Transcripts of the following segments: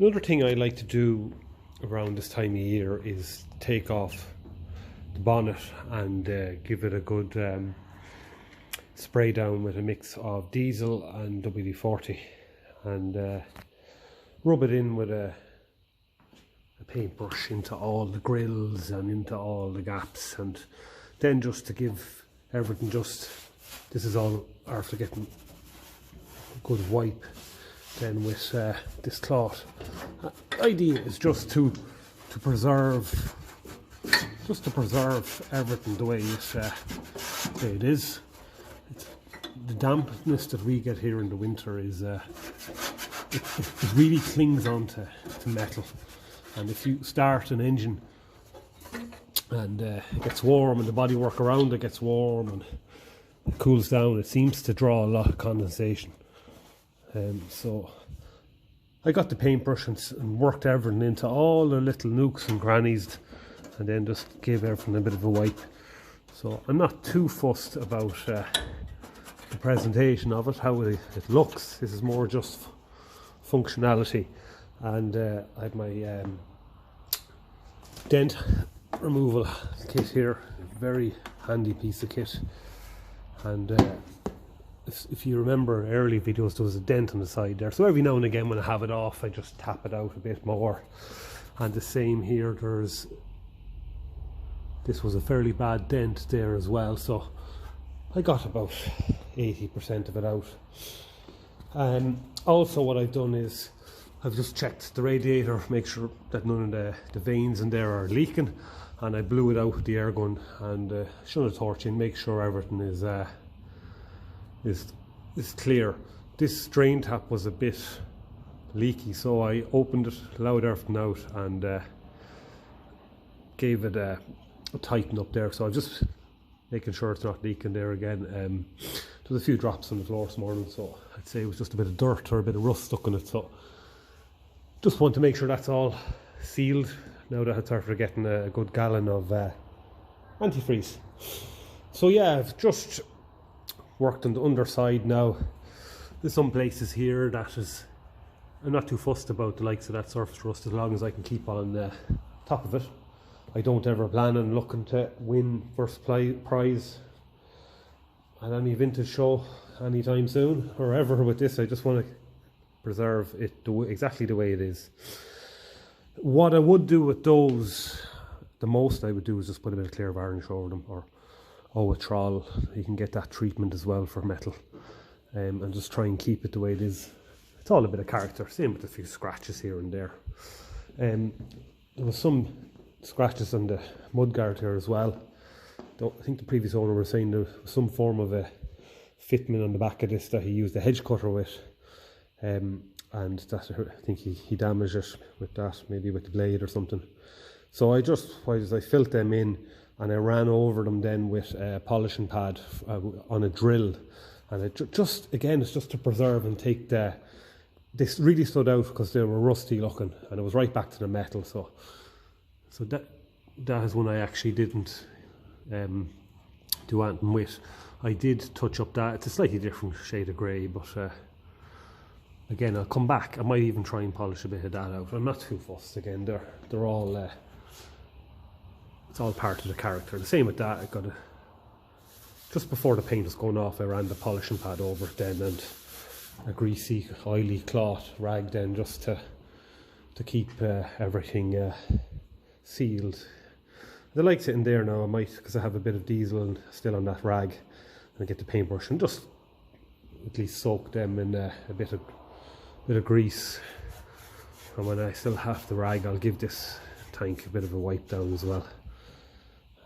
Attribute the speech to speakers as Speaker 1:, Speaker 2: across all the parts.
Speaker 1: Another thing I like to do around this time of year is take off the bonnet and give it a good spray down with a mix of diesel and WD-40 and rub it in with a paintbrush into all the grills and into all the gaps, and then just to give everything this is all after getting a good wipe then with this cloth. The idea is just to preserve everything the way it is. The dampness that we get here in the winter is it really clings onto metal, and if you start an engine and it gets warm and the bodywork around it gets warm and it cools down, it seems to draw a lot of condensation. So I got the paintbrush and worked everything into all the little nooks and crannies, and then just gave everything a bit of a wipe. So I'm not too fussed about the presentation of it, how it looks. This is more just functionality. And I have my dent removal kit here, a very handy piece of kit. And if you remember early videos, there was a dent on the side there, so every now and again when I have it off I just tap it out a bit more. And the same here, this was a fairly bad dent there as well, so I got about 80% of it out. Also what I've done is I've just checked the radiator, make sure that none of the veins in there are leaking, and I blew it out with the air gun and shone a torch in, make sure everything is clear. This drain tap was a bit leaky, so I opened it, allowed everything out, and gave it a tighten up there. So I'm just making sure it's not leaking there again. There was a few drops on the floor this morning, so I'd say it was just a bit of dirt or a bit of rust stuck in it, so just want to make sure that's all sealed now that it's after getting a good gallon of antifreeze. So yeah, I've just worked on the underside now. There's some places here that I'm not too fussed about the likes of that surface rust, as long as I can keep on the top of it. I don't ever plan on looking to win first prize at any vintage show anytime soon or ever with this. I just want to preserve it exactly the way it is. What I would do with those, the most I would do is just put a bit of clear varnish over them, or a trowel. You can get that treatment as well for metal, and just try and keep it the way it is. It's all a bit of character, same with a few scratches here and there. There was some scratches on the mudguard here as well. I think the previous owner was saying there was some form of a fitment on the back of this that he used a hedge cutter with, and that I think he damaged it with that, maybe with the blade or something. So I filled them in and I ran over them then with a polishing pad on a drill, and it's just to preserve and take this really stood out because they were rusty looking and it was right back to the metal. So that is one I actually didn't do anything with. I did touch up that. It's a slightly different shade of grey, but again, I'll come back. I might even try and polish a bit of that out. I'm not too fussed. Again, they're all it's all part of the character. The same with that. I got just before the paint was going off, I ran the polishing pad over it then, and a greasy, oily cloth rag then, just to keep everything sealed. I like sitting there now. I might, because I have a bit of diesel still on that rag, and I get the paintbrush and just at least soak them in a bit of grease. And when I still have the rag, I'll give this tank a bit of a wipe down as well,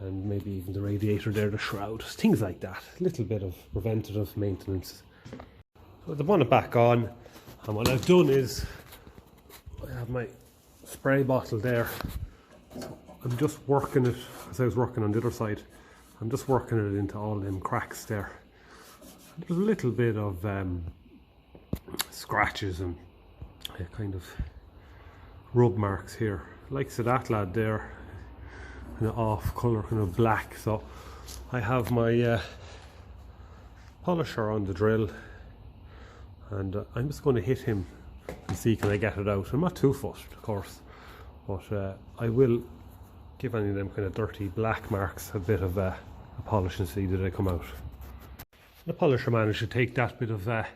Speaker 1: and maybe even the radiator there, the shroud, things like that. A little bit of preventative maintenance. So the bonnet back on, and what I've done is I have my spray bottle there. So I'm just working it, as I was working on the other side, I'm just working it into all them cracks there. There's a little bit of scratches and kind of rub marks here. Likes of that lad there, kind of off colour, kind of black. So I have my polisher on the drill, and I'm just going to hit him and see can I get it out. I'm not too fussed, of course, but I will give any of them kind of dirty black marks a bit of a polish and see do they come out. The polisher managed to take that bit of the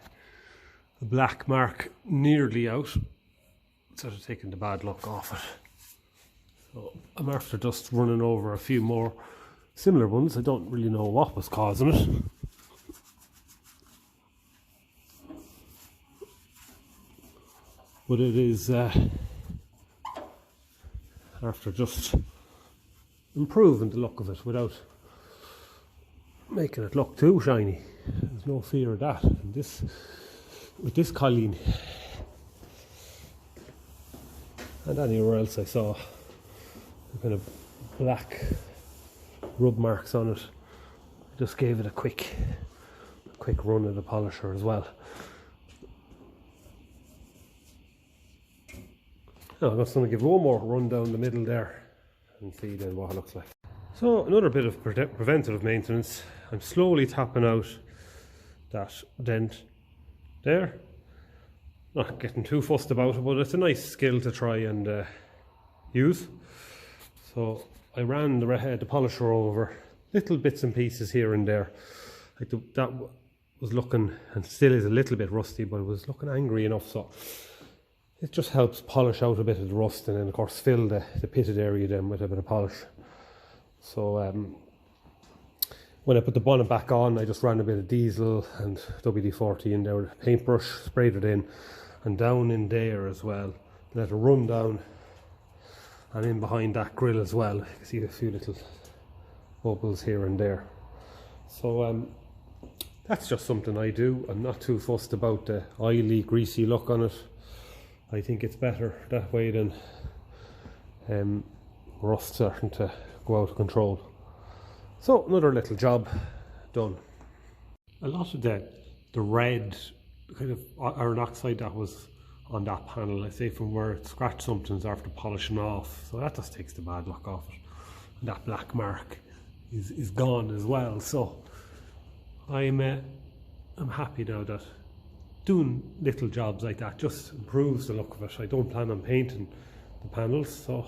Speaker 1: black mark nearly out, sort of taking the bad look off it. So I'm after just running over a few more similar ones. I don't really know what was causing it. But it is after just improving the look of it without making it look too shiny. There's no fear of that. And with this Colleen and anywhere else I saw kind of black rub marks on it, I just gave it a quick run of the polisher as well. Now I'm just going to give one more run down the middle there and see then what it looks like. So another bit of preventative maintenance. I'm slowly tapping out that dent there. Not getting too fussed about it, but it's a nice skill to try and use. So I ran the polisher over little bits and pieces here and there. That was looking, and still is a little bit rusty, but it was looking angry enough, so it just helps polish out a bit of the rust, and then of course fill the pitted area then with a bit of polish. So when I put the bonnet back on, I just ran a bit of diesel and WD-40 in there with a paintbrush, sprayed it in, and down in there as well. Let it run down, and in behind that grill as well. You can see a few little bubbles here and there. So that's just something I do. I'm not too fussed about the oily, greasy look on it. I think it's better that way than rust starting to go out of control. So another little job done. A lot of the red kind of iron oxide that was on that panel, let's say from where it scratched something after polishing off, so that just takes the bad look off it. And that black mark is gone as well. So I'm happy now that doing little jobs like that just improves the look of it. I don't plan on painting the panels, so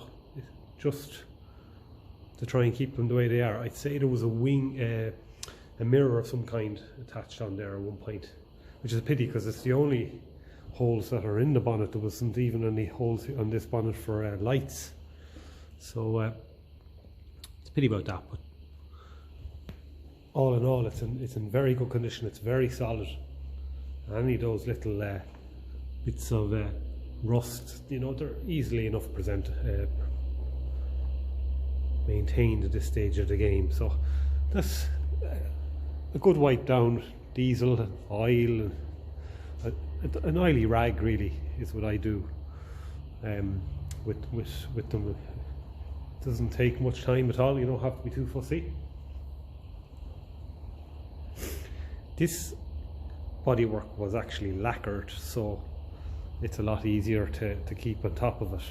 Speaker 1: just to try and keep them the way they are. I'd say there was a mirror of some kind attached on there at one point, which is a pity because it's the only holes that are in the bonnet. There wasn't even any holes on this bonnet for lights, so it's a pity about that. But all in all, it's in very good condition. It's very solid. Any of those little bits of rust, you know, they're easily enough maintained at this stage of the game. So that's a good wipe down, diesel and oil, and an oily rag really is what I do with them. It doesn't take much time at all. You don't have to be too fussy. This bodywork was actually lacquered, so it's a lot easier to keep on top of it.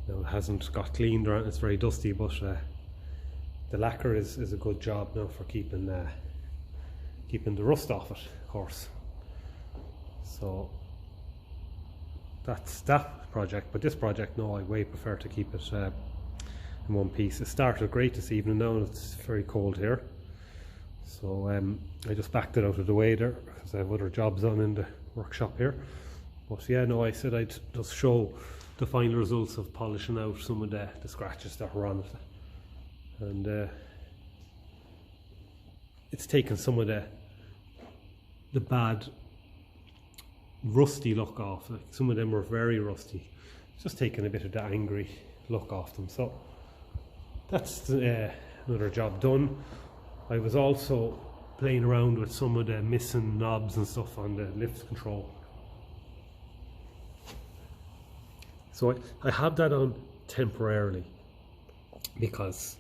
Speaker 1: Now it hasn't got cleaned or it's very dusty, but the lacquer is a good job now for keeping the rust off it, of course. So that's that project. But this project, no, I way prefer to keep it in one piece. It started great this evening now, and it's very cold here. So I just backed it out of the way there because I have other jobs on in the workshop here. But yeah, no, I said I'd just show the final results of polishing out some of the scratches that were on it. And it's taken some of the bad rusty look off. Like some of them were very rusty. It's just taking a bit of the angry look off them. So that's another job done. I was also playing around with some of the missing knobs and stuff on the lift control. So I have that on temporarily because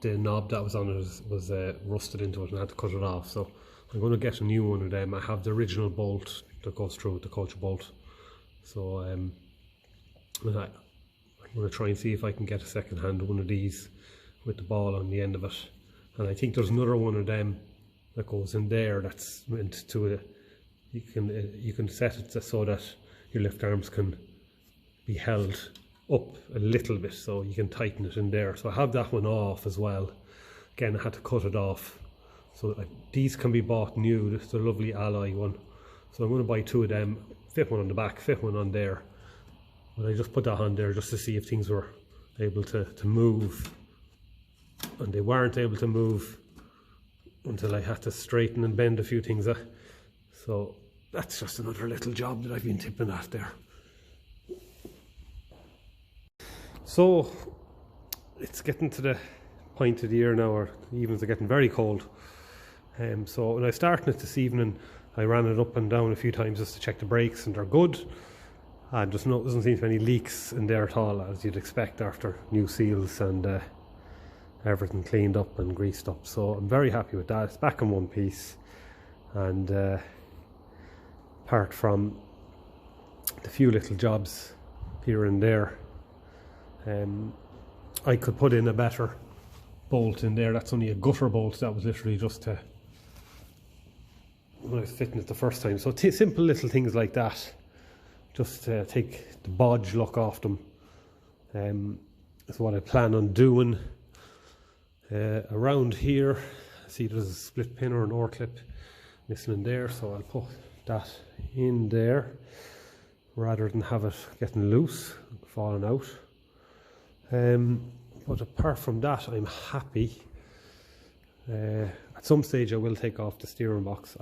Speaker 1: the knob that was on it was rusted into it and I had to cut it off. So I'm going to get a new one of them. I have the original bolt that goes through with the culture bolt. So I'm going to try and see if I can get a second hand one of these with the ball on the end of it. And I think there's another one of them that goes in there that's meant to you can set it so that your lift arms can be held up a little bit, so you can tighten it in there. So I have that one off as well. Again, I had to cut it off. So these can be bought new. This is a lovely alloy one. So I'm going to buy 2 of them, fit one on the back, fit one on there. But I just put that on there just to see if things were able to move. And they weren't able to move until I had to straighten and bend a few things. So that's just another little job that I've been tipping at there. So it's getting to the point of the year now, or the evenings are getting very cold. So when I started it this evening, I ran it up and down a few times just to check the brakes, and they're good. And just doesn't seem to be any leaks in there at all, as you'd expect after new seals and everything cleaned up and greased up. So I'm very happy with that. It's back in one piece, and apart from the few little jobs here and there, I could put in a better bolt in there. That's only a gutter bolt. That was literally just to, when I was fitting it the first time. So simple little things like that, just to take the bodge look off them, is what I plan on doing. Around here, see there's a split pin or an oar clip missing in there, so I'll put that in there rather than have it getting loose, falling out. But apart from that, I'm happy. At some stage I will take off the steering box.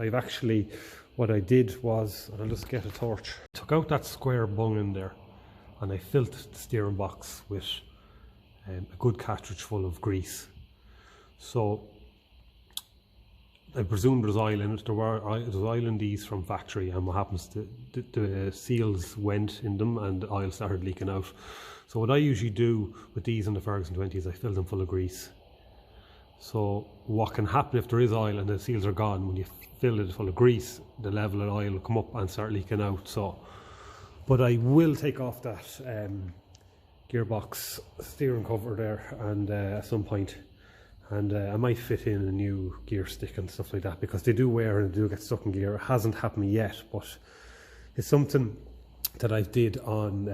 Speaker 1: What I did was, and I'll just get a torch, took out that square bung in there and I filled the steering box with a good cartridge full of grease. So I presume there's oil in it. There's oil in these from factory, and what happens, the seals went in them and oil started leaking out. So what I usually do with these in the Ferguson 20 is I fill them full of grease. So what can happen if there is oil and the seals are gone, when you fill it full of grease, the level of oil will come up and start leaking out. So, but I will take off that gearbox steering cover there and at some point, and I might fit in a new gear stick and stuff like that, because they do wear and they do get stuck in gear. It hasn't happened yet, but it's something that I did on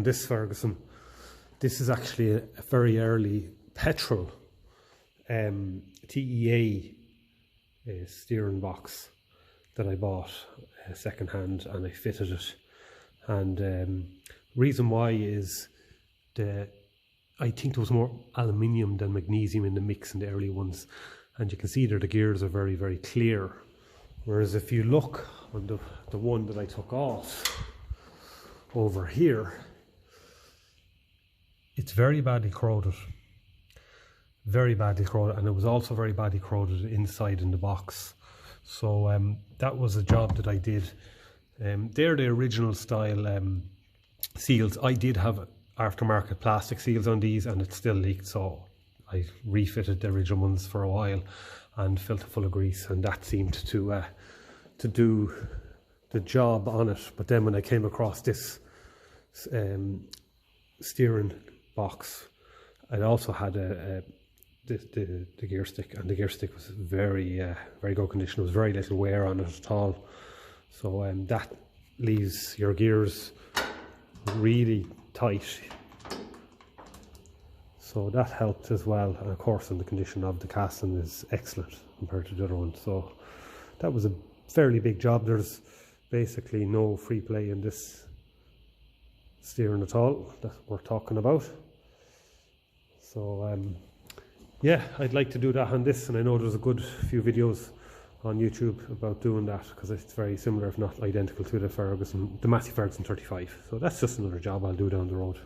Speaker 1: this Ferguson. This is actually a very early petrol TEA steering box that I bought second hand, and I fitted it. And reason why is I think there was more aluminium than magnesium in the mix in the early ones, and you can see there the gears are very, very clear. Whereas if you look on the one that I took off over here, it's very badly corroded. Very badly corroded, and it was also very badly corroded inside in the box. So that was a job that I did. They're the original style seals. I did have aftermarket plastic seals on these, and it still leaked, so I refitted the original ones for a while and filled it full of grease, and that seemed to do the job on it. But then when I came across this steering box, it also had the gear stick, and the gear stick was very good condition. There was very little wear on it at all. So that leaves your gears really tight. So that helped as well, and of course, and the condition of the casting is excellent compared to the other one. So that was a fairly big job. There's basically no free play in this steering at all that we're talking about. So yeah, I'd like to do that on this, and I know there's a good few videos on YouTube about doing that, because it's very similar, if not identical, to the Massey Ferguson 35. So that's just another job I'll do down the road.